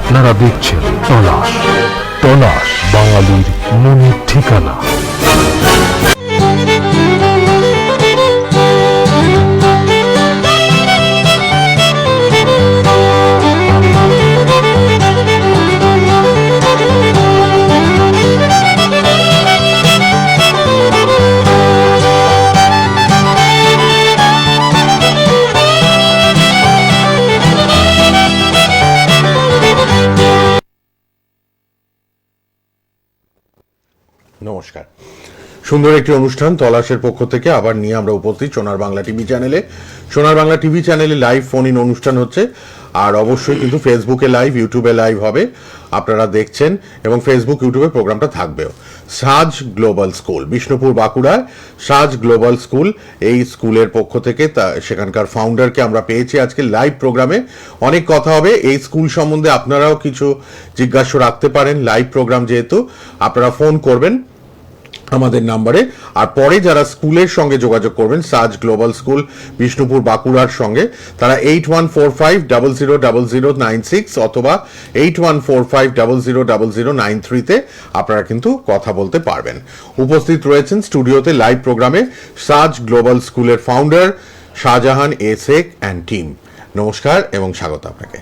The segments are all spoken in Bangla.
আপনারা দেখছেন তলাশ। তলাশ বাঙালির মনের ঠিকানা। নমস্কার, সুন্দর একটি অনুষ্ঠান তলাশের পক্ষ থেকে আবার নিয়ে আমরা উপস্থিত সোনার বাংলা টিভি চ্যানেলে। সোনার বাংলা টিভি চ্যানেলে লাইভ ফোন ইন অনুষ্ঠান হচ্ছে, আর অবশ্যই কিন্তু ফেসবুকে লাইভ, ইউটিউবে লাইভ হবে, আপনারা দেখছেন, এবং ফেসবুক ইউটিউবে প্রোগ্রামটা থাকবেও। সাজ গ্লোবাল স্কুল, বিষ্ণুপুর বাঁকুড়ায় সাজ গ্লোবাল স্কুল, এই স্কুলের পক্ষ থেকে সেখানকার ফাউন্ডারকে আমরা পেয়েছি আজকে লাইভ প্রোগ্রামে। অনেক কথা হবে এই স্কুল সম্বন্ধে, আপনারাও কিছু জিজ্ঞাসা রাখতে পারেন। লাইভ প্রোগ্রাম যেহেতু, আপনারা ফোন করবেন আমাদের নাম্বারে, আর পরে যারা স্কুলের সঙ্গে যোগাযোগ করবেন সাজ গ্লোবাল স্কুল বিষ্ণুপুর বাঁকুড়ার সঙ্গে, তারা 8145000096 অথবা 8145000093 আপনারা কিন্তু কথা বলতে পারবেন। উপস্থিত রয়েছেন স্টুডিওতে লাইভ প্রোগ্রামে সাজ গ্লোবাল স্কুলের founder Shahjahan A Sheikh and team. নমস্কার এবং স্বাগত আপনাকে।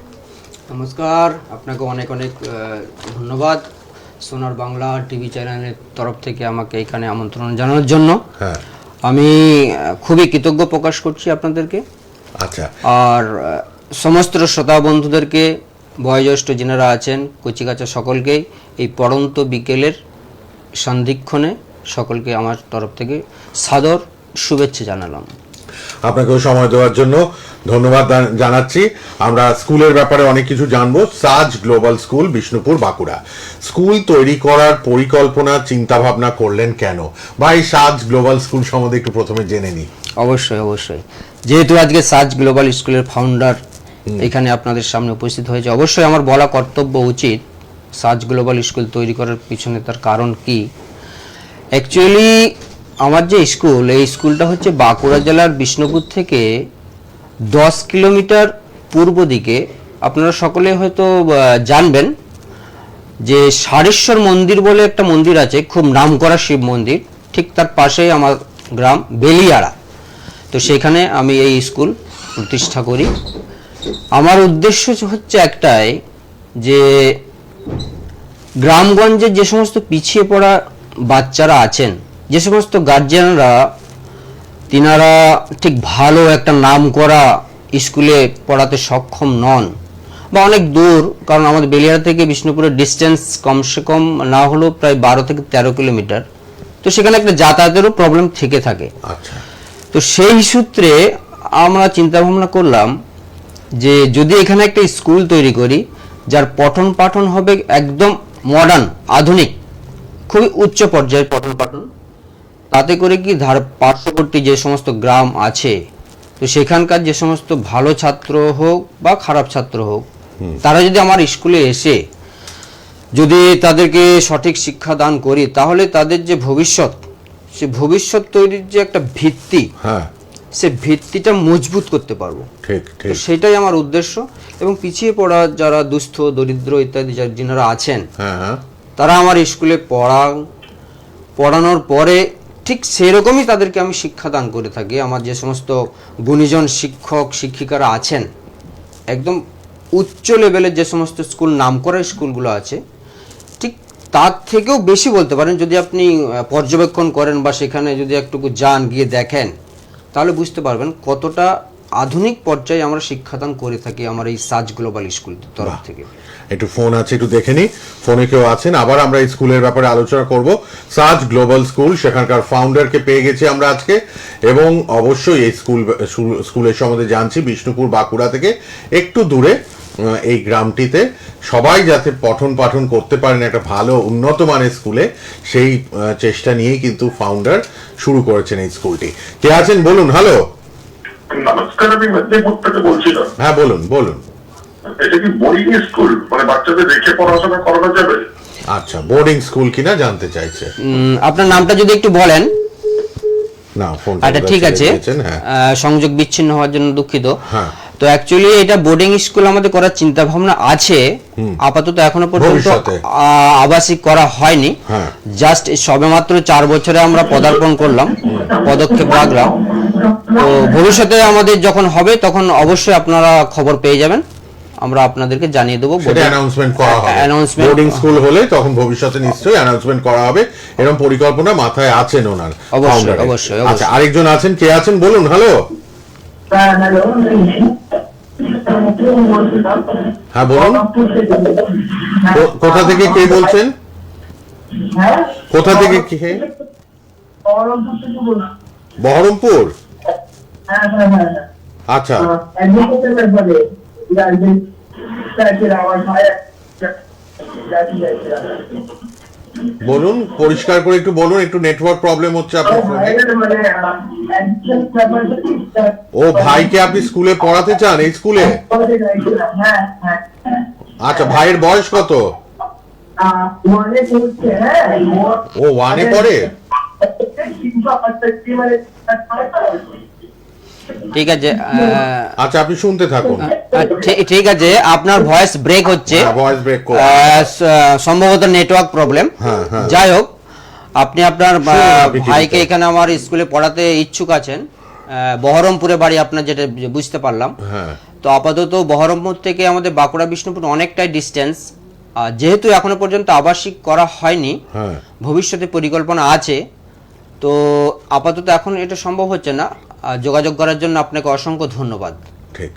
নমস্কার, আপনাকে অনেক অনেক ধন্যবাদ সোনার বাংলা টিভি চ্যানেলের তরফ থেকে আমাকে এখানে আমন্ত্রণ জানানোর জন্য। হ্যাঁ, আমি খুবই কৃতজ্ঞ প্রকাশ করছি আপনাদেরকে। আচ্ছা, আর সমস্ত শ্রোতা বন্ধুদেরকে, বয়োজ্যেষ্ঠ যিনারা আছেন, কচিকাচা সকলকেই এই পড়ন্ত বিকেলের সন্ধিক্ষণে সকলকে আমার তরফ থেকে সাদর শুভেচ্ছা জানালাম। আপনাকেও সময় দেওয়ার জন্য ধন্যবাদ জানাচ্ছি। আমরা স্কুলের ব্যাপারে অনেক কিছু জানবো। সাজ global school Bishnupur Bankura, school তৈরি করার পরিকল্পনা চিন্তা ভাবনা করলেন কেন, বা এই সাজ গ্লোবাল স্কুল সম্বন্ধে একটু প্রথমে জেনে নিই। অবশ্যই অবশ্যই, যেহেতু আজকে সাজ গ্লোবাল স্কুলের ফাউন্ডার এখানে আপনাদের সামনে উপস্থিত হয়েছে, অবশ্যই আমার বলা কর্তব্য উচিত সাজ গ্লোবাল স্কুল তৈরি করার পিছনে তার কারণ কি। অ্যাকচুয়ালি আমার যে স্কুল, এই স্কুলটা হচ্ছে বাঁকুড়া জেলার বিষ্ণুপুর থেকে 10 কিলোমিটার পূর্ব দিকে। আপনারা সকলে হয়তো জানবেন যে সারেশ্বর মন্দির বলে একটা মন্দির আছে, খুব নামকরা শিব মন্দির, ঠিক তার পাশেই আমার গ্রাম বেলিয়াড়া। তো সেখানে আমি এই স্কুল প্রতিষ্ঠা করি। আমার উদ্দেশ্য হচ্ছে একটাই, যে গ্রামগঞ্জে যে সমস্ত পিছিয়ে পড়া বাচ্চারা আছেন, যে সমস্ত গার্জিয়ানরা তিনারা ঠিক ভালো একটা নাম করা স্কুলে পড়াতে সক্ষম নন, বা অনেক দূর, কারণ আমাদের বেলিয়াড়া থেকে বিষ্ণুপুরের ডিস্টেন্স কমসে কম না হলেও প্রায় 12 থেকে 13 কিলোমিটার, তো সেখানে একটা যাতায়াতেরও প্রবলেম থেকে থাকে। আচ্ছা, তো সেই সূত্রে আমরা চিন্তা ভাবনা করলাম যে যদি এখানে একটা স্কুল তৈরি করি যার পঠন পাঠন হবে একদম মডার্ন, আধুনিক, খুবই উচ্চ পর্যায়ের পঠন পাঠন, তাতে করে কি পার্শ্ববর্তী যে সমস্ত গ্রাম আছে, তো সেখানকার যে সমস্ত ভালো ছাত্র হোক বা খারাপ ছাত্র হোক, তারা যদি আমার স্কুলে এসে যদি তাদেরকে সঠিক শিক্ষা দান করি, তাহলে তাদের যে ভবিষ্যৎ, সে ভবিষ্যৎ তৈরির যে একটা ভিত্তি, হ্যাঁ, সে ভিত্তিটা মজবুত করতে পারবো। ঠিক ঠিক, সেটাই আমার উদ্দেশ্য। এবং পিছিয়ে পড়া যারা দুস্থ, দরিদ্র ইত্যাদি যিনারা আছেন, হ্যাঁ হ্যাঁ, তারা আমার স্কুলে পড়ানোর পরে ঠিক সেরকমই তাদেরকে আমি শিক্ষাদান করে থাকি। আমার যে সমস্ত গুণীজন শিক্ষক শিক্ষিকারা আছেন, একদম উচ্চ লেভেলের যে সমস্ত স্কুল, নামকরা স্কুলগুলো আছে, ঠিক তার থেকেও বেশি বলতে পারেন। যদি আপনি পর্যবেক্ষণ করেন বা সেখানে যদি একটুকু যান, গিয়ে দেখেন, তাহলে বুঝতে পারবেন কতটা আধুনিক পর্যায়ে আমরা শিক্ষাদান করে থাকি আমার এই সাজ গ্লোবাল স্কুল তরফ থেকে। একটু ফোন আছে, একটু দেখে নি, ফোনে কেউ আছেন। আবার আমরা এই স্কুলের ব্যাপারে আলোচনা করব। সাজ গ্লোবাল স্কুল, সেখানকার ফাউন্ডারকে পেয়ে গেছি আমরা আজকে, এবং অবশ্যই এই স্কুলের সম্বন্ধে জানছি। বিষ্ণুপুর বাঁকুড়া থেকে একটু দূরে এই গ্রামটিতে সবাই যাতে পঠন পাঠন করতে পারেন একটা ভালো উন্নত মানের স্কুলে, সেই চেষ্টা নিয়েই কিন্তু ফাউন্ডার শুরু করেছেন এই স্কুলটি। কে আছেন বলুন। হ্যালো, নমস্কার, আমি মেদিনীপুর থেকে বলছিলাম। হ্যাঁ বলুন বলুন। এটা কি বোর্ডিং স্কুল, মানে বাচ্চাদের রেখে পড়াশোনা করানো যাবে? আচ্ছা, বোর্ডিং স্কুল কিনা জানতে চাইছে। আপনার নামটা যদি একটু বলেন। না, ফোন আচ্ছা, ঠিক আছে, হ্যাঁ, সংযোগ বিচ্ছিন্ন হওয়ার জন্য দুঃখিত। হ্যাঁ, তো অ্যাকচুয়ালি এটা বোর্ডিং স্কুল আমাদের করার চিন্তা ভাবনা আছে, আপাতত এখনো পর্যন্ত ভবিষ্যতে। আবাসিক করা হয়নি। হ্যাঁ। জাস্ট সবেমাত্র 4 বছরে আমরা পদার্পণ করলাম, পদক্ষেপ রাখলাম। তো ভবিষ্যতে আমাদের যখন হবে তখন অবশ্যই আপনারা খবর পেয়ে যাবেন, আমরা আপনাদেরকে জানিয়ে দেবো। সেটা অ্যানাউন্সমেন্ট করা হবে। Announcement- বোর্ডিং স্কুল হলে তখন ভবিষ্যতে নিশ্চয়ই অ্যানাউন্সমেন্ট করা হবে, এরকম পরিকল্পনা মাথায় আছেন ওনার অবশ্যই, founder এর। অবশ্যই, আচ্ছা, অবশ্যই। আরেকজন আছেন, কে আছেন বলুন। হ্যালো, হ্যাঁ বলুন। কোথা থেকে কে বলছেন? কোথা থেকে কে? বহরমপুর। আচ্ছা, বলুন, পরিষ্কার করে একটু বলুন, একটু নেটওয়ার্ক প্রবলেম হচ্ছে আপনার ফোনে। ও ভাইকে আপনি স্কুলে পড়াতে চান, এই স্কুলে? আচ্ছা, ভাইয়ের বয়স কত? ও 1-এ পড়ে। ঠিক আছে, আচ্ছা, আপনি শুনতে থাকুন। ঠিক আছে, আপনার ভয়েস ব্রেক হচ্ছে, ভয়েস ব্রেক করে। সম্ভবত নেটওয়ার্ক প্রবলেম। হ্যাঁ, হ্যাঁ। যাই হোক, আপনি আপনার আপনি ঠিক ভাইকে আছে। এখানে আমার স্কুলে পড়াতে ইচ্ছুক আছেন। বহরমপুরে বাড়ি আপনার, যেটা বুঝতে পারলাম। হ্যাঁ। তো আপাতত বহরমপুর থেকে আমাদের বাঁকুড়া বিষ্ণুপুর অনেকটাই ডিস্টেন্স, যেহেতু এখনো পর্যন্ত আবাসিক করা হয়নি, হ্যাঁ। ভবিষ্যতে পরিকল্পনা আছে। তো আপাতত এখন এটা সম্ভব হচ্ছে না। যোগাযোগ করার জন্য আপনাকে অসংখ্য ধন্যবাদ। ঠিক,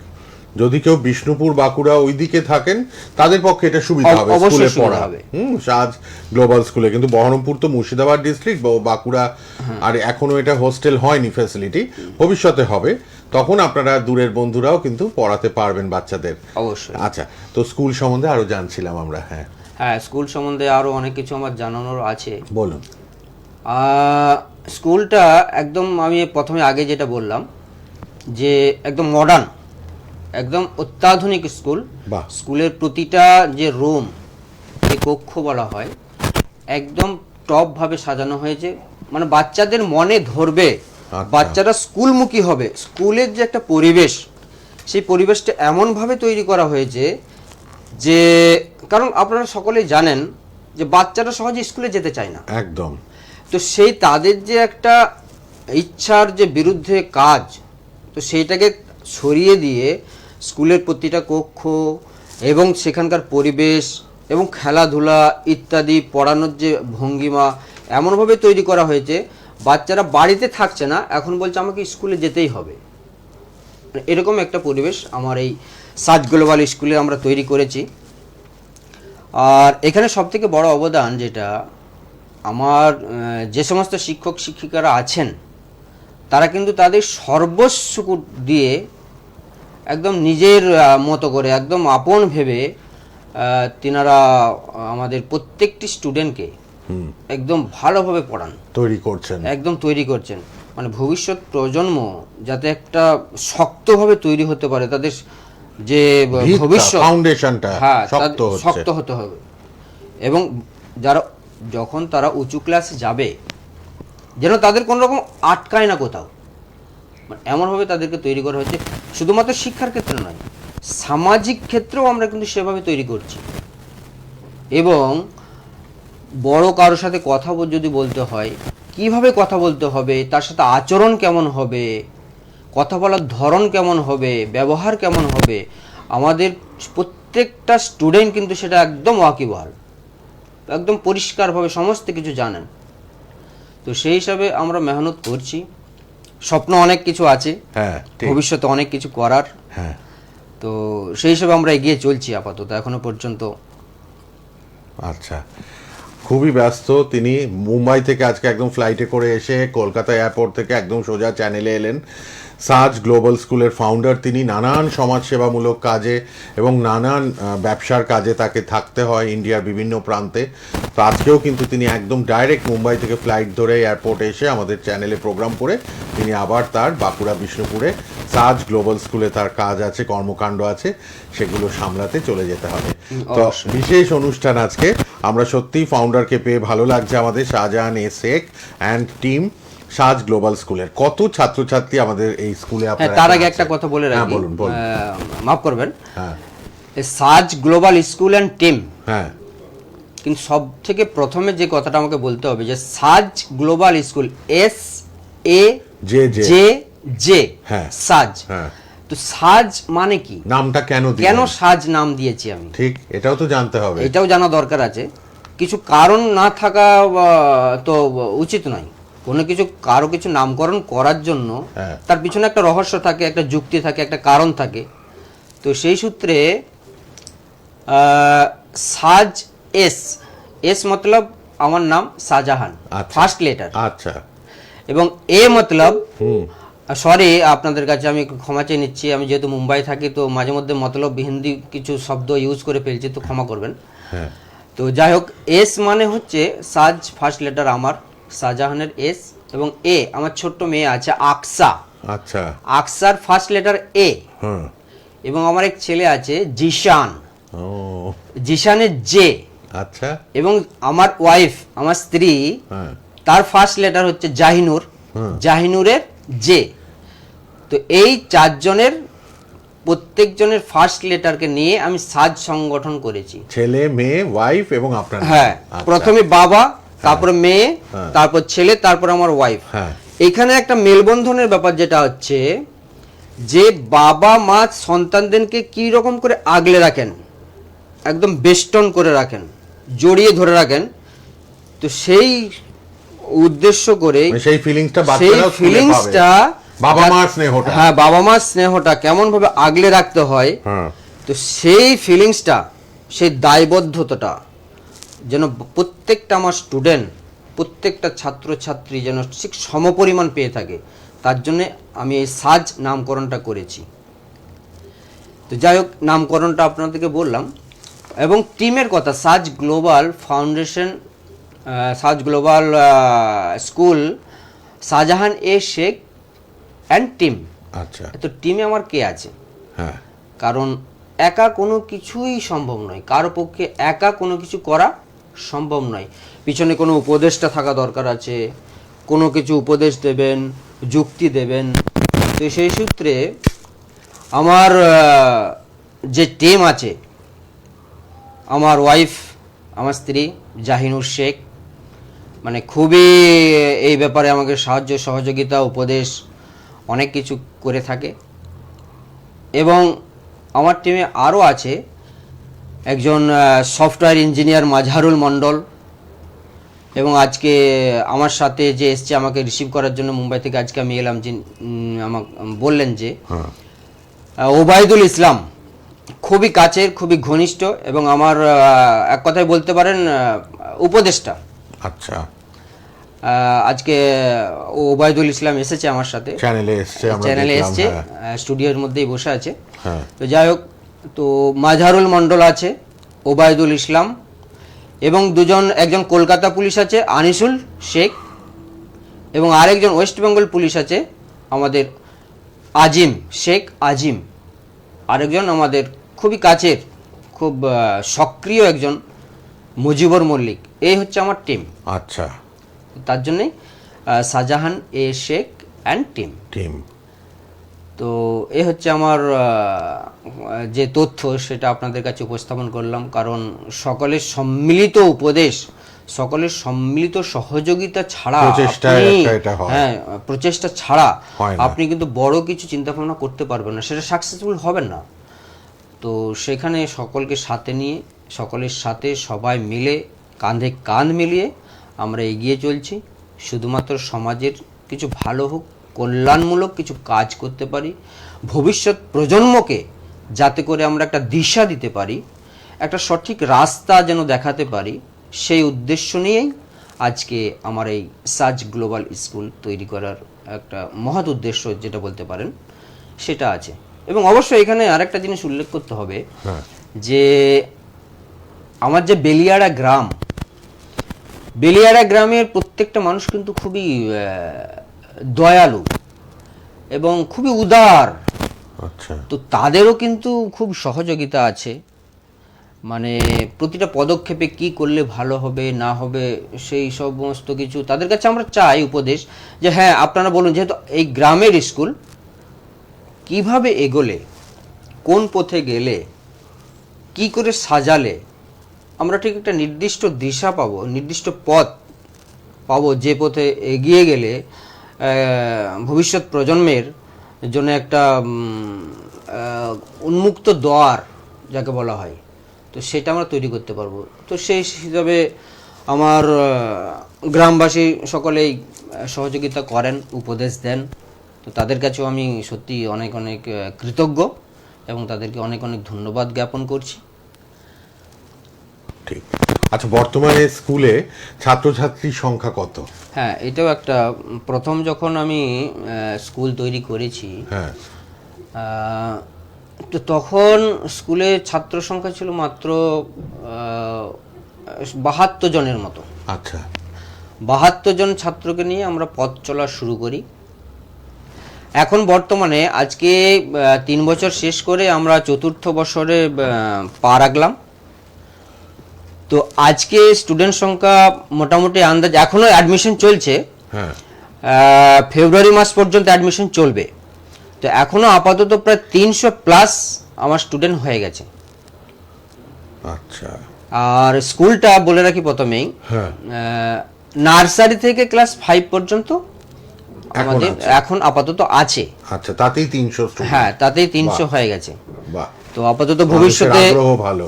যদি কেউ বিষ্ণুপুর বাঁকুড়া ওইদিকে থাকেন তাদের পক্ষে এটা সুবিধা হবে অবশ্যই স্কুলে সুবিধা পড়া। হবে। সাজ গ্লোবাল স্কুলে, কিন্তু বহরমপুর তো মুর্শিদাবাদ ডিস্ট্রিক্ট, বাঁকুড়া আর এখনো এটা হোস্টেল হয়নি ফ্যাসিলিটি, ভবিষ্যতে হবে, তখন আপনারা দূরের বন্ধুরাও কিন্তু পড়াতে পারবেন বাচ্চাদের। অবশ্যই। আচ্ছা, তো স্কুল সম্বন্ধে আরো জানছিলাম আমরা। হ্যাঁ হ্যাঁ, স্কুল সম্বন্ধে আরো অনেক কিছু আমার জানানোর আছে। বলুন। স্কুলটা একদম, আমি প্রথমে আগে যেটা বললাম যে একদম মডার্ন, একদম অত্যাধুনিক স্কুল। বাহ। স্কুলের প্রতিটা যে রুম, যে কক্ষ বলা হয়, একদম টপ ভাবে সাজানো হয়েছে, মানে বাচ্চাদের মনে ধরবে, আচ্ছা। বাচ্চারা স্কুলমুখী হবে। স্কুলের যে একটা পরিবেশ, সেই পরিবেশটা এমনভাবে তৈরি করা হয়েছে যে, কারণ আপনারা সকলেই জানেন যে বাচ্চারা সহজে স্কুলে যেতে চায় না। একদম। তো সেই তাদের যে একটা ইচ্ছার যে বিরুদ্ধে কাজ, তো সেইটাকে সরিয়ে দিয়ে স্কুলের প্রতিটা কক্ষ এবং সেখানকার পরিবেশ এবং খেলাধুলা ইত্যাদি, পড়ানোর যে ভঙ্গিমা এমনভাবে তৈরি করা হয়েছে, বাচ্চারা বাড়িতে থাকছে না, এখন বলছে আমাকে স্কুলে যেতেই হবে। এরকম একটা পরিবেশ আমার এই সাজ গ্লোবাল স্কুলে আমরা তৈরি করেছি। আর এখানে সবথেকে বড় অবদান যেটা, আমার যে সমস্ত শিক্ষক শিক্ষিকারা আছেন, তারা কিন্তু তাদের সর্বস্ব দিয়ে একদম নিজের মতো করে, একদম আপন ভেবে তিনারা আমাদের প্রত্যেকটি স্টুডেন্টকে একদম ভালোভাবে পড়ান, তৈরি করছেন। একদম তৈরি করছেন। মানে ভবিষ্যৎ প্রজন্ম যাতে একটা শক্তভাবে তৈরি হতে পারে, তাদের যে ভবিষ্যৎ ফাউন্ডেশনটা হ্যাঁ শক্ত হচ্ছে। শক্ত হতে হবে। এবং যারা যখন তারা উঁচু ক্লাসে যাবে, যেন তাদের কোনো রকম আটকায় না কোথাও, মানে এমনভাবে তাদেরকে তৈরি করা হয়েছে। শুধুমাত্র শিক্ষার ক্ষেত্রে নয়, সামাজিক ক্ষেত্রেও আমরা কিন্তু সেভাবে তৈরি করছি। এবং বড় কারোর সাথে কথা যদি বলতে হয়, কিভাবে কথা বলতে হবে, তার সাথে আচরণ কেমন হবে, কথা বলার ধরন কেমন হবে, ব্যবহার কেমন হবে, আমাদের প্রত্যেকটা স্টুডেন্ট কিন্তু সেটা একদম ওয়াকিবহাল, একদম পরিষ্কারভাবে সমস্ত কিছু জানেন। তো সেই হিসাবে আমরা মেহনত করছি। স্বপ্ন অনেক কিছু আছে, হ্যাঁ, ঠিক। ভবিষ্যতে অনেক কিছু করার। হ্যাঁ, তো সেই হিসাবে আমরা এগিয়ে চলছি আপাতত এখনো পর্যন্ত। আচ্ছা, খুবই ব্যস্ত তিনি। মুম্বাই থেকে আজকে একদম ফ্লাইটে করে এসে কলকাতা এয়ারপোর্ট থেকে একদম সোজা চ্যানেলে এলেন। সাজ গ্লোবাল স্কুলের ফাউন্ডার তিনি। নানান সমাজসেবামূলক কাজে এবং নানান ব্যবসার কাজে তাকে থাকতে হয় ইন্ডিয়ার বিভিন্ন প্রান্তে। তো আজকেও কিন্তু তিনি একদম ডাইরেক্ট মুম্বাই থেকে ফ্লাইট ধরে এয়ারপোর্টে এসে আমাদের চ্যানেলে প্রোগ্রাম করে তিনি আবার তার বাঁকুড়া বিষ্ণুপুরে সাজ গ্লোবাল স্কুলে তার কাজ আছে, কর্মকাণ্ড আছে, সেগুলো সামলাতে চলে যেতে হবে। তো বিশেষ অনুষ্ঠান আজকে। আমরা সত্যিই ফাউন্ডারকে পেয়ে ভালো লাগছে আমাদের, শাহজাহান এ শেখ অ্যান্ড টিম। সাজ গ্লোবাল স্কুলের কত ছাত্রছাত্রী আমাদের এই স্কুলে হ্যাঁ, আপনারা তার এখন আগে একটা আছেন? কথা বলে হ্যাঁ, রাখি, বলুন বলুন। মাফ করবেন, হ্যাঁ এই সাজ গ্লোবাল স্কুল অ্যান্ড টিম, হ্যাঁ কিন্তু সব থেকে প্রথমে যে কথাটা আমাকে বলতে হবে যে সাজ গ্লোবাল স্কুল, SAJJ, হ্যাঁ। সাজ। হ্যাঁ। তো সাজ মানে কি, নামটা কেন দিলেন? কেন সাজ নাম দিয়েছি আমি, ঠিক, এটাও তো জানতে হবে। এটাও জানা দরকার আছে। কিছু কারণ না থাকা তো উচিত নয়। কোনো কিছু কারো কিছু নামকরণ করার জন্য হ্যাঁ। তার পিছনে একটা রহস্য থাকে, একটা যুক্তি থাকে, একটা কারণ থাকে। তো সেই সূত্রে সাজ, এস মতলব আমার নাম শাহজাহান, আচ্ছা। ফার্স্ট লেটার, আচ্ছা। এবং এ মতলব, সরি আপনাদের কাছে আমি একটু ক্ষমা চেয়ে নিচ্ছি, আমি যেহেতু মুম্বাই থাকি তো মাঝে মধ্যে মতলব হিন্দি কিছু শব্দ ইউজ করে ফেলছি, তো ক্ষমা করবেন। হ্যাঁ তো যাই হোক, এস মানে হচ্ছে সাজ, ফার্স্ট লেটার আমার শাহজাহানের এস, এবং এ আমার ছোট্ট মেয়ে আছে আকসা, আচ্ছা। আকসার ফার্স্ট লেটার এ, হুম। এবং আমার এক ছেলে আছে জিশান, ও জিশানের জে, আচ্ছা। এবং আমার ওয়াইফ, আমার স্ত্রী, হ্যাঁ তার ফার্স্ট লেটার হচ্ছে জাহিনুর, জাহিনুরের জে। তো এই চারজনের প্রত্যেকজনের ফার্স্ট লেটারকে নিয়ে আমি সাজ সংগঠন করেছি। ছেলে, মেয়ে, ওয়াইফ এবং আপনার। হ্যাঁ, আচ্ছা। প্রথমে বাবা, তারপর মেয়ে, হ্যাঁ। তারপর ছেলে, তারপর আমার ওয়াইফ। হ্যাঁ। এখানে একটা মেলবন্ধনের ব্যাপার যেটা হচ্ছে যে বাবা মা সন্তানদেরকে কি রকম করে আগলে রাখেন, একদম বেষ্টন করে রাখেন, জড়িয়ে ধরে রাখেন। তো সেই উদ্দেশ্য করে মানে সেই ফিলিংসটা সেই বাচ্চারাও স্কুলে ফিলিংসটা, পাবে। বাবা মার স্নেহটা। হ্যাঁ, বাবা মার স্নেহটা কেমন ভাবে আগলে রাখতে হয়, হ্যাঁ। তো সেই ফিলিংসটা, সেই দায়বদ্ধতাটা যেন প্রত্যেকটা আমার স্টুডেন্ট, প্রত্যেকটা ছাত্রছাত্রী যেন ঠিক সমপরিমাণ পেয়ে থাকে, তার জন্য আমি এই সাজ নামকরণটা করেছি। তো যাই হোক, নামকরণটা আপনাদেরকে বললাম। এবং টিমের কথা, সাজ গ্লোবাল ফাউন্ডেশন, সাজ global school, Shahjahan A Sheikh and team. আচ্ছা। তো টিমে আমার কে আছে, হ্যাঁ কারণ একা কোনো কিছুই সম্ভব নয়, কারো পক্ষে একা কোনো কিছু করা সম্ভব নয়। পিছনে কোনো উপদেষ্টা থাকা দরকার আছে, কোনো কিছু উপদেশ দেবেন, যুক্তি দেবেন। তো সেই সূত্রে আমার যে টিম আছে, আমার ওয়াইফ, আমার স্ত্রী জাহিনুর শেখ, মানে খুবই এই ব্যাপারে আমাকে সাহায্য সহযোগিতা উপদেশ অনেক কিছু করে থাকে। এবং আমার টিমে আরও আছে একজন সফটওয়্যার ইঞ্জিনিয়ার মাজহারুল মণ্ডল, এবং আজকে আমার সাথে যে এসছে আমাকে রিসিভ করার জন্য মুম্বাই থেকে, আজকে আমি এলাম, যে আমাকে বললেন যে ওবায়দুল ইসলাম, খুবই কাছের, খুবই ঘনিষ্ঠ, এবং আমার এক কথায় বলতে পারেন উপদেষ্টা। আচ্ছা। আজকে ওবায়দুল ইসলাম এসেছে আমার সাথে, চ্যানেলে এসছে, আমরা চ্যানেলে দেখলাম, এসছে, হ্যাঁ। স্টুডিওর মধ্যেই বসে আছে। হ্যাঁ। তো যাই হোক, তো মাজহারুল মণ্ডল আছে, ওবায়দুল ইসলাম, এবং একজন কলকাতা পুলিশ আছে আনিসুল শেখ, এবং আরেকজন ওয়েস্ট বেঙ্গল পুলিশ আছে আমাদের আজিম শেখ আজিম, আরেকজন আমাদের খুবই কাছের, খুব সক্রিয় একজন মুজিবুর মল্লিক। এই হচ্ছে আমার টিম। আচ্ছা। তার জন্যই শাহজাহান এ শেখ অ্যান্ড টিম। টিম। তো এ হচ্ছে আমার যে তথ্য, সেটা আপনাদের কাছে উপস্থাপন করলাম, কারণ সকলের সম্মিলিত উপদেশ, সকলের সম্মিলিত সহযোগিতা ছাড়া, প্রচেষ্টায় এটা হয়। হ্যাঁ, প্রচেষ্টা ছাড়া হয় না। আপনি কিন্তু বড় কিছু চিন্তা ভাবনা করতে পারবেন না, সেটা সাকসেসফুল হবেন না। তো সেখানে সকলকে সাথে নিয়ে, সকলের সাথে সবাই মিলে, কাঁধে কাঁধ মিলিয়ে আমরা এগিয়ে চলছি। শুধুমাত্র সমাজের কিছু ভালো হোক, কল্যাণমূলক কিছু কাজ করতে পারি, ভবিষ্যৎ প্রজন্মকে যাতে করে আমরা একটা দিশা দিতে পারি, একটা সঠিক রাস্তা যেন দেখাতে পারি, সেই উদ্দেশ্য নিয়েই আজকে আমার এই সাজ গ্লোবাল স্কুল তৈরি করার একটা মহৎ উদ্দেশ্য যেটা বলতে পারেন, সেটা আছে। এবং অবশ্যই এখানে আরেকটা জিনিস উল্লেখ করতে হবে যে আমার যে বেলিয়াড়া গ্রাম, বেলিয়াড়া গ্রামের প্রত্যেকটা মানুষ কিন্তু খুবই দয়ালু এবং খুবই উদার। আচ্ছা। তো তাদেরও কিন্তু খুব সহযোগিতা আছে। মানে প্রতিটা পদক্ষেপে কি করলে ভালো হবে না হবে সেই সমস্ত কিছু তাদের কাছে আমরা চাই উপদেশ, যে হ্যাঁ আপনারা বলুন, যেহেতু এই গ্রামের স্কুল কিভাবে এগোলে, কোন পথে গেলে, কি করে সাজালে আমরা ঠিক একটা নির্দিষ্ট দিশা পাবো, নির্দিষ্ট পথ পাবো, যে পথে এগিয়ে গেলে ভবিষ্যৎ প্রজন্মের জন্য একটা উন্মুক্ত দ্বার যাকে বলা হয়, তো সেটা আমরা তৈরি করতে পারবো। তো সেই হিসাবে আমার গ্রামবাসী সকলেই সহযোগিতা করেন, উপদেশ দেন। তো তাদের কাছেও আমি সত্যি অনেক অনেক কৃতজ্ঞ এবং তাদেরকে অনেক অনেক ধন্যবাদ জ্ঞাপন করছি। ঠিক। আচ্ছা, বর্তমানে স্কুলে ছাত্রছাত্রীর সংখ্যা কত? হ্যাঁ, এটাও একটা, প্রথম যখন আমি স্কুল তৈরি করেছি, হ্যাঁ, তো তখন স্কুলে ছাত্র সংখ্যা ছিল মাত্র 72 জনের মতো। আচ্ছা, 72 জন ছাত্রকে নিয়ে আমরা পথ চলা শুরু করি। এখন বর্তমানে আজকে 3 বছর শেষ করে আমরা 4র্থ বছরে পা রাখলাম। তো আজকে স্টুডেন্ট সংখ্যা মোটামুটি আন্দাজ, এখনো অ্যাডমিশন চলছে, হ্যাঁ, ফেব্রুয়ারি মাস পর্যন্ত অ্যাডমিশন চলবে। তো এখনো আপাতত প্রায় 300+ আমার স্টুডেন্ট হয়ে গেছে। আচ্ছা, আর স্কুলটা বলে রাখি প্রথমেই, হ্যাঁ, নার্সারি থেকে ক্লাস 5 পর্যন্ত আমাদের আছে। এখন আপাতত আছে। আচ্ছা, তাতেই 300 স্টুডেন্ট? হ্যাঁ, তাতেই 300 বাহ। হয়ে গেছে। বাহ, তো আপাতত ভবিষ্যতে মানুষের আগ্রহ ভালো,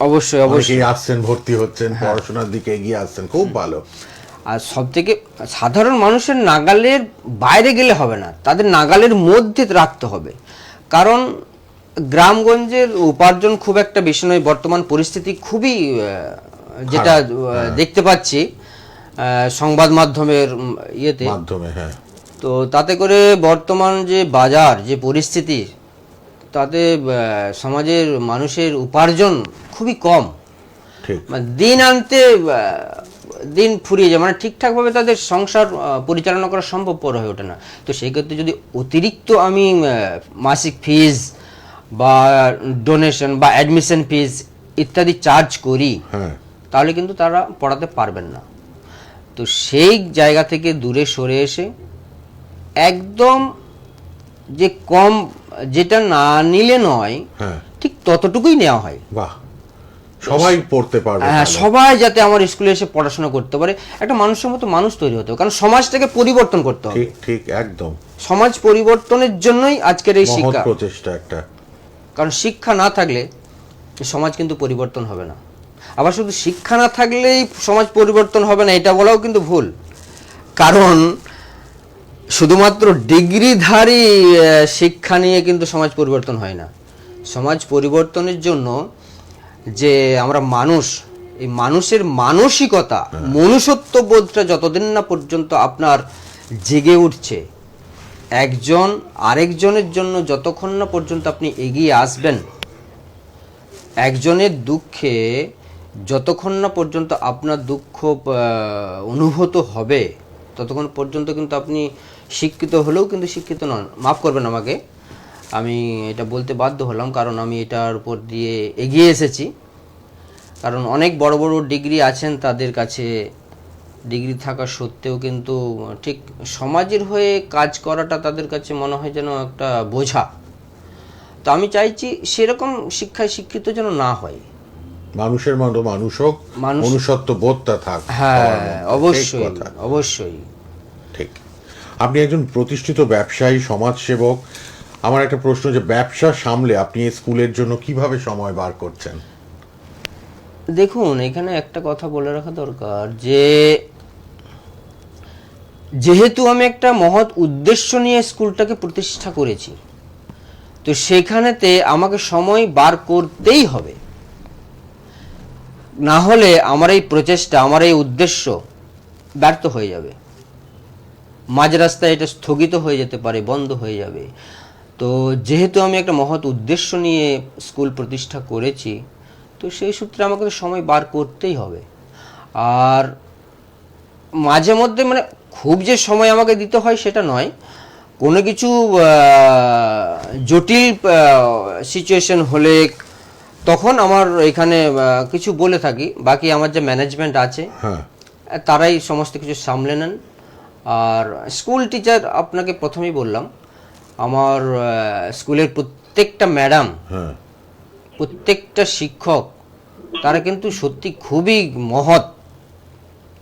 অবশ্যই অবশ্যই। অনেকেই আসছেন, ভর্তি হচ্ছেন, পড়াশোনার দিকে এগিয়ে আসছেন, খুব ভালো। আর সব থেকে সাধারণ মানুষের নাগালের বাইরে গেলে হবে না, তাদের নাগালের মধ্যে রাখতে হবে। কারণ গ্রামগঞ্জের উপার্জন খুব একটা বেশি নয়, বর্তমান পরিস্থিতি খুবই যেটা দেখতে পাচ্ছি সংবাদ মাধ্যমের ইয়েতে মাধ্যমে, হ্যাঁ, তো তাতে করে বর্তমান যে বাজার, যে পরিস্থিতি, তাতে সমাজের মানুষের উপার্জন খুবই কম। ঠিক, মানে দিন আনতে দিন ফুরিয়ে যায়, মানে ঠিকঠাকভাবে তাদের সংসার পরিচালনা করা সম্ভবপর হয়ে ওঠে না। তো সেই ক্ষেত্রে যদি অতিরিক্ত আমি মাসিক ফিজ বা ডোনেশন বা অ্যাডমিশন ফিজ ইত্যাদি চার্জ করি, হ্যাঁ, তাহলে কিন্তু তারা পড়াতে পারবেন না। তো সেই জায়গা থেকে দূরে সরে এসে একদম যে কম, যেটা না নিলে নয়, হ্যাঁ, ঠিক ততটুকুই নেওয়া হয়। বাহ, সবাই পড়তে পারবে, হ্যাঁ, ভালো। সবাই যাতে আমার স্কুলে এসে পড়াশোনা করতে পারে, একটা মানুষের মতো মানুষ তৈরি হতে হবে। কারণ সমাজটাকে পরিবর্তন করতে হবে। ঠিক, ঠিক, একদম সমাজ পরিবর্তনের জন্যই আজকের এই মহৎ শিক্ষা। প্রচেষ্টা একটা। কারণ শিক্ষা না থাকলে সমাজ কিন্তু পরিবর্তন হবে না। আবার শুধু শিক্ষা না থাকলেই সমাজ পরিবর্তন হবে না, এটা বলাও কিন্তু ভুল। কারণ শুধুমাত্র ডিগ্রিধারী শিক্ষা নিয়ে কিন্তু সমাজ পরিবর্তন হয় না। সমাজ পরিবর্তনের জন্য যে আমরা মানুষ, এই মানুষের মানসিকতা, মনুষ্যত্ব বোধটা যতদিন না পর্যন্ত আপনার জেগে উঠছে, একজন আরেকজনের জন্য যতক্ষণ না পর্যন্ত আপনি এগিয়ে আসবেন, একজনের দুঃখে যতক্ষণ না পর্যন্ত আপনার দুঃখ অনুভূত হবে, ততক্ষণ পর্যন্ত কিন্তু আপনি শিক্ষিত হলেও কিন্তু শিক্ষিত নন। মাফ করবেন আমাকে, আমি এটা বলতে বাধ্য হলাম, কারণ আমি এটার উপর দিয়ে এগিয়ে এসেছি। কারণ অনেক বড় বড় ডিগ্রি আছেন, তাদের কাছে ডিগ্রি থাকা সত্ত্বেও কিন্তু ঠিক সমাজের হয়ে কাজ করাটা তাদের কাছে মনে হয় যেন একটা বোঝা। তো আমি চাইছি সেরকম শিক্ষায় শিক্ষিত যেন না হয়, মানুষের মতো মানুষ হোক, মনুষ্যত্ব বোধটা থাক। হ্যাঁ, ঠিক অবশ্যই কথা। অবশ্যই। ঠিক। আপনি একজন প্রতিষ্ঠিত ব্যবসায়ী, সমাজসেবক। আমার একটা প্রশ্ন, যে ব্যবসা সামলে আপনি এই স্কুলের জন্য কিভাবে সময় বার করছেন? দেখুন, এখানে একটা কথা বলে রাখা দরকার, যে যেহেতু আমি একটা মহৎ উদ্দেশ্য নিয়ে স্কুলটাকে প্রতিষ্ঠা করেছি, তো সেখানেতে আমাকে সময় বার করতেই হবে। না হলে আমার এই প্রচেষ্টা, আমার এই উদ্দেশ্য ব্যর্থ হয়ে যাবে, মাঝ রাস্তায় এটা স্থগিত হয়ে যেতে পারে, বন্ধ হয়ে যাবে। তো যেহেতু আমি একটা মহৎ উদ্দেশ্য নিয়ে স্কুল প্রতিষ্ঠা করেছি, তো সেই সূত্রে আমাকে সময় বার করতেই হবে। আর মাঝে মধ্যে, মানে খুব যে সময় আমাকে দিতে হয় সেটা নয়, কোনো কিছু জটিল সিচুয়েশন হলে, তখন আমার এখানে কিছু বলে থাকি, বাকি আমার যে ম্যানেজমেন্ট আছে হ্যাঁ তারাই সমস্ত কিছু সামলে নেন। আর স্কুল টিচার আপনাকে প্রথমেই বললাম, আমার স্কুলের প্রত্যেকটা ম্যাডাম, হ্যাঁ প্রত্যেকটা শিক্ষক, তারা কিন্তু সত্যি খুবই মহৎ।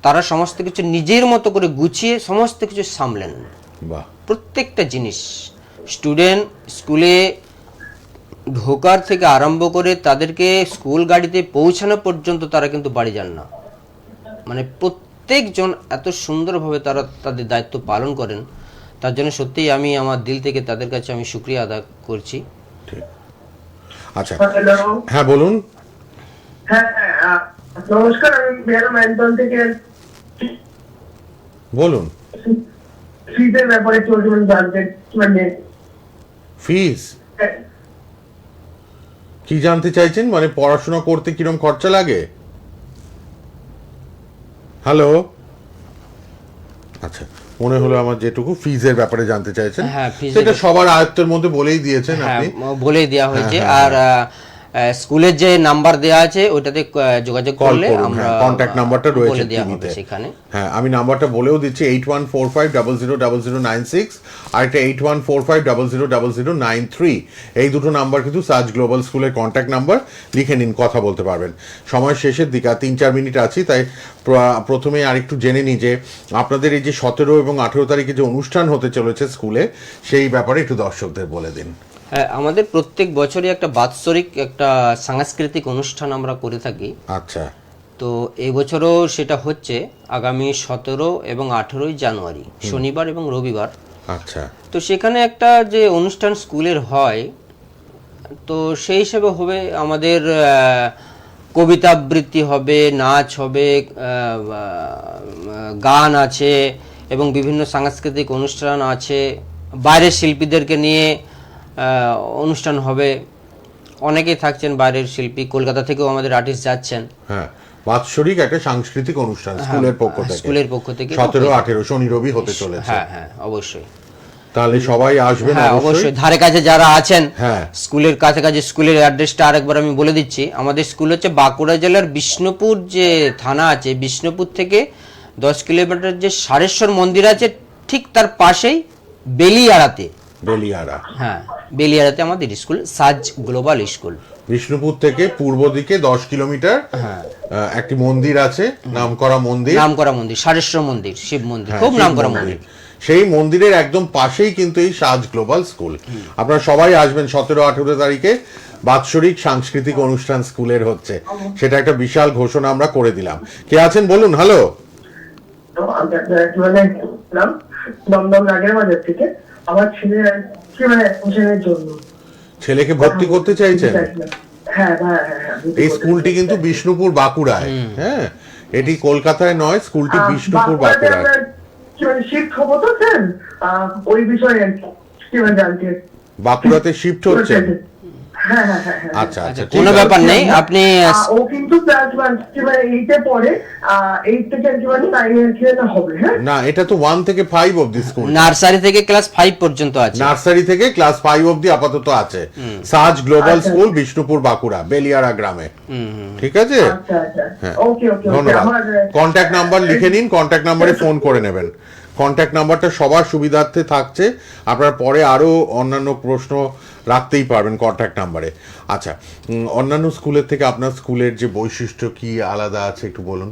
তারা সমস্ত কিছু নিজের মতো করে গুছিয়ে সমস্ত কিছু সামলে নেন, বাহ প্রত্যেকটা জিনিস। স্টুডেন্ট স্কুলে ঢোকার থেকে আরম্ভ করে তাদেরকে স্কুল গাড়িতে পৌঁছানো পর্যন্ত তারা কিন্তু বাড়ি যান না। মানে প্রত্যেকজন এত সুন্দরভাবে তারা তাদের দায়িত্ব পালন করেন, তার জন্য সত্যিই আমি আমার দিল থেকে তাদের কাছে আমি শুকরিয়া আদা করছি। ঠিক। আচ্ছা হ্যালো, হ্যাঁ বলুন। হ্যাঁ নমস্কার, আমি বিহার ম্যান্টন থেকে বলুন। ফিজের ব্যাপারে চলছে জানতে, মানে ফিস কি জানতে চাইছেন? মানে পড়াশোনা করতে কিরম খরচা লাগে? হ্যালো, আচ্ছা মনে হলো আমার যেটুকু ফিজের ব্যাপারে জানতে চাইছেন, হ্যাঁ, fees সেটা এর- সবার আয়ত্তের মধ্যে বলেই দিয়েছেন হ্যাঁ, আপনি। বলেই দেওয়া হয়েছে। হ্যাঁ, আর স্কুলের যে নাম্বার দেওয়া আছে ওইটাতে যোগাযোগ কল করলে করুন, আমরা হ্যাঁ, কন্ট্যাক্ট নাম্বারটা রয়েছে বলে দেওয়া হবে টিভিতে। সেখানে। হ্যাঁ আমি নাম্বারটা বলেও দিচ্ছি 8145000096 আর এটা 8145000093। এই দুটো নাম্বার কিন্তু সাজ গ্লোবাল স্কুলের কন্ট্যাক্ট নাম্বার, লিখে নিন, কথা বলতে পারবেন। সময় শেষের দিকে, আর 3-4 মিনিট আছি, তাই প্রথমে আরেকটু জেনে নিই যে আপনাদের এই যে 17 এবং 18 তারিখে যে অনুষ্ঠান হতে চলেছে স্কুলে, সেই ব্যাপারে একটু দর্শকদের বলে দিন। হ্যাঁ, আমাদের প্রত্যেক বছরই একটা বাৎসরিক একটা সাংস্কৃতিক অনুষ্ঠান আমরা করে থাকি। আচ্ছা তো এই বছরও সেটা হচ্ছে আগামী 17 এবং 18 জানুয়ারি, শনিবার এবং রবিবার। আচ্ছা তো সেখানে একটা যে অনুষ্ঠান স্কুলের হয়, তো সেই হিসেবে হবে আমাদের কবিতা আবৃত্তি হবে, নাচ হবে, গান আছে এবং বিভিন্ন সাংস্কৃতিক অনুষ্ঠান আছে। বাইরের শিল্পীদেরকে নিয়ে অনুষ্ঠান হবে, অনেকেই থাকছেন বাইরের শিল্পী, কলকাতা থেকেও আমাদের আর্টিস্ট যাচ্ছেন। হ্যাঁ, বাৎসরিক একটা সাংস্কৃতিক অনুষ্ঠান স্কুলের পক্ষ থেকে, স্কুলের পক্ষ থেকে 17-18 শনি রবি হতে চলেছে। হ্যাঁ হ্যাঁ অবশ্যই। তাহলে সবাই আসবেন হ্যাঁ অবশ্যই। অবশ্যই, ধারে কাছে যারা আছেন, হ্যাঁ। স্কুলের কাছাকাছি, স্কুলের অ্যাড্রেসটা আরেকবার আমি বলে দিচ্ছি। আমাদের স্কুল হচ্ছে বাঁকুড়া জেলার বিষ্ণুপুর যে থানা আছে, বিষ্ণুপুর থেকে 10 কিলোমিটার যে সারেশ্বর মন্দির আছে, ঠিক তার পাশেই বেলিয়াড়াতে, বেলিয়ারা। হ্যাঁ বেলিয়াড়াতে আমাদের স্কুল, সাজ গ্লোবাল স্কুল। বিষ্ণুপুর থেকে পূর্ব দিকে 10 কিলোমিটার একটি মন্দির আছে, নামকরা মন্দির, নামকরা মন্দির, সারেশ্বর মন্দির, শিব মন্দির, হ্যাঁ, খুব শিব নামকরা মন্দির। সেই মন্দিরের একদম পাশেই কিন্তু এই সাজ গ্লোবাল স্কুল। আপনারা সবাই আসবেন 17-18 তারিখে, বাৎসরিক সাংস্কৃতিক অনুষ্ঠান স্কুলের হচ্ছে, সেটা একটা বিশাল ঘোষণা আমরা করে দিলাম। কে আছেন বলুন। হ্যালো, আমি মানে দমদম রাগের বাজার থেকে আমার ছেলে কি মানে অ্যাডমিশনের জন্য ছেলেকে ভর্তি করতে চাইছেন? হ্যাঁ হ্যাঁ হ্যাঁ এই স্কুলটি কিন্তু বিষ্ণুপুর বাঁকুড়ায়, হ্যাঁ এটি কলকাতায় নয়, স্কুলটি বিষ্ণুপুর বাঁকুড়ায়। কি মানে শিফট হবো তো স্যার, ওই বিষয়ে কি মানে জানতে। বাঁকুড়াতে শিফট হচ্ছেন? হ্যাঁ হ্যাঁ হ্যাঁ হ্যাঁ। আচ্ছা আচ্ছা, ঠিক কোনো আছে। ব্যাপার নেই, আপনি ও কিন্তু ক্লাস 1 কি মানে 8 এ পড়ে, 8 থেকে কি মানে 9 এর কি না হবে। হ্যাঁ না, এটা তো 1 থেকে 5 অবধি স্কুল, নার্সারি থেকে ক্লাস 5 পর্যন্ত আছে। নার্সারি থেকে ক্লাস 5 অবধি আপাতত আছে। সাজ গ্লোবাল আচ্ছা। স্কুল, বিষ্ণুপুর বাঁকুড়া, বেলিয়ারা গ্রামে। ঠিক আছে, আচ্ছা আচ্ছা হ্যাঁ ওকে ওকে ধন্যবাদ। কন্ট্যাক্ট নাম্বার লিখে নিন, কন্ট্যাক্ট নাম্বারে ফোন করে নেবেন। কন্ট্যাক্ট নাম্বারটা সবার সুবিধার্থে থাকছে, আপনার পরে আরো অন্যান্য প্রশ্ন রাখতেই পারবেন কন্ট্যাক্ট নাম্বারে। আচ্ছা, অন্যান্য স্কুলের থেকে আপনার স্কুলের যে বৈশিষ্ট্য কি আলাদা আছে একটু বলুন।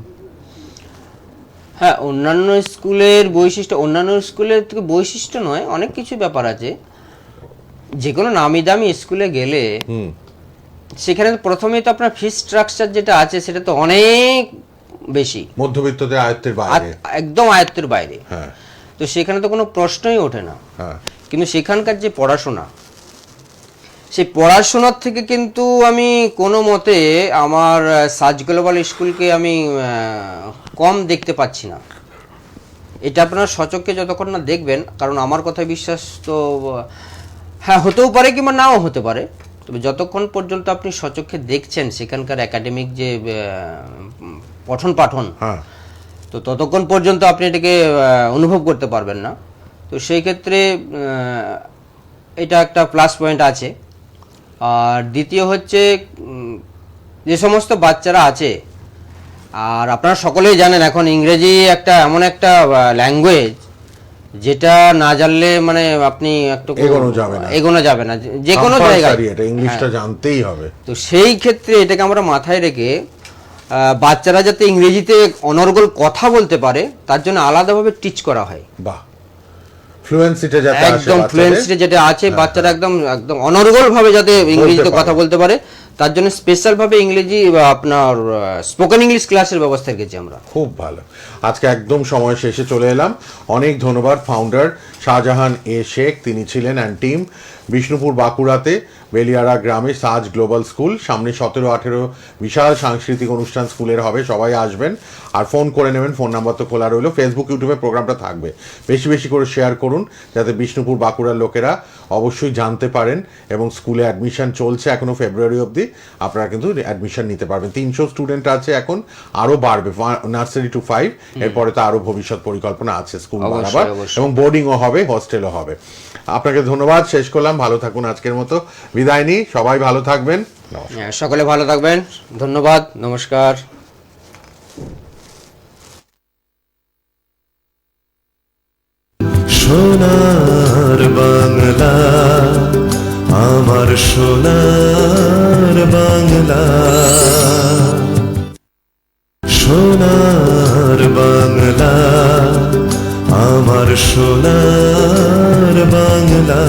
হ্যাঁ, অন্যান্য স্কুলের বৈশিষ্ট্য, অন্যান্য স্কুলের থেকে বৈশিষ্ট্য নয়, অনেক কিছু ব্যাপার আছে। যে কোনো নামি দামি স্কুলে গেলে সেখানে তো প্রথমেই তো আপনার ফিস স্ট্রাকচার যেটা আছে সেটা তো অনেক বেশি, মধ্যবিত্তদের আয়ত্তের বাইরে। একদম আয়ত্তের বাইরে। হ্যাঁ তো সেখানে তো কোনো প্রশ্নই ওঠে না। হ্যাঁ কিন্তু সেখানকার যে পড়াশোনা, সেই পড়াশোনার থেকে কিন্তু আমি কোনো মতে আমার সাজ গ্লোবাল স্কুলকে আমি কম দেখতে পাচ্ছি না। এটা আপনার সচক্ষে যতক্ষণ না দেখবেন, কারণ আমার কথায় বিশ্বাস তো হ্যাঁ হতেও পারে কিংবা নাও হতে পারে, তবে যতক্ষণ পর্যন্ত আপনি সচক্ষে দেখছেন সেখানকার একাডেমিক যে পঠন পাঠন, হ্যাঁ তো ততক্ষণ পর্যন্ত আপনি এটাকে অনুভব করতে পারবেন না। তো সেই ক্ষেত্রে এটা একটা প্লাস পয়েন্ট আছে। আর দ্বিতীয় হচ্ছে যে সমস্ত বাচ্চারা আছে, আর আপনারা সকলেই জানেন এখন ইংরেজি একটা এমন একটা ল্যাঙ্গুয়েজ যেটা না জানলে মানে আপনি একটু এগোনো যাবে না যে কোনো জায়গায়, এটা ইংলিশটা জানতেই হবে। তো সেই ক্ষেত্রে এটাকে আমরা মাথায় রেখে বাচ্চারা যাতে ইংরেজিতে অনর্গল কথা বলতে পারে তার জন্য আলাদাভাবে টিচ করা হয়। বাহ, ফ্লুয়েন্সিটা যাতে একদম ফ্লুয়েন্সিটা যেটা আছে বাচ্চারা একদম একদম অনর্গল ভাবে যাতে ইংরেজিতে কথা বলতে পারে তার জন্য স্পেশাল ভাবে ইংরেজি আপনার স্পোকেন ইংলিশ ক্লাসের ব্যবস্থা রেখেছি আমরা। খুব ভালো। আজকে একদম সময় শেষে চলে এলাম। অনেক ধন্যবাদ ফাউন্ডার শাহজাহান এ শেখ, তিনি ছিলেন অ্যান্ড টিম বিষ্ণুপুর বাঁকুড়াতে বেলিয়ারা গ্রামে সাজ গ্লোবাল স্কুল। সামনে 17-18 বিশাল সাংস্কৃতিক অনুষ্ঠান স্কুলের হবে, সবাই আসবেন আর ফোন করে নেবেন, ফোন নাম্বার তো খোলা রইলো। ফেসবুক ইউটিউবে প্রোগ্রামটা থাকবে, বেশি বেশি করে শেয়ার করুন যাতে বিষ্ণুপুর বাঁকুড়ার লোকেরা অবশ্যই জানতে পারেন। এবং স্কুলে অ্যাডমিশন চলছে এখনও ফেব্রুয়ারি অবধি, আপনারা কিন্তু অ্যাডমিশন নিতে পারবেন। 300 স্টুডেন্ট আছে, এখন আরও বাড়বে, নার্সারি টু 5, এরপরে তো আরও ভবিষ্যৎ পরিকল্পনা আছে স্কুল বাড়াবার, এবং বোর্ডিংও হবে, হোস্টেলও হবে। আপনাকে ধন্যবাদ, শেষ করলাম। ভালো থাকুন, আজকের মতো বিদায় নিই। সবাই ভালো থাকবেন, সকলে ভালো থাকবেন, ধন্যবাদ, নমস্কার। সোনার বাংলা, আমার সোনার বাংলা, সোনার বাংলা, আমার সোনার বাংলা।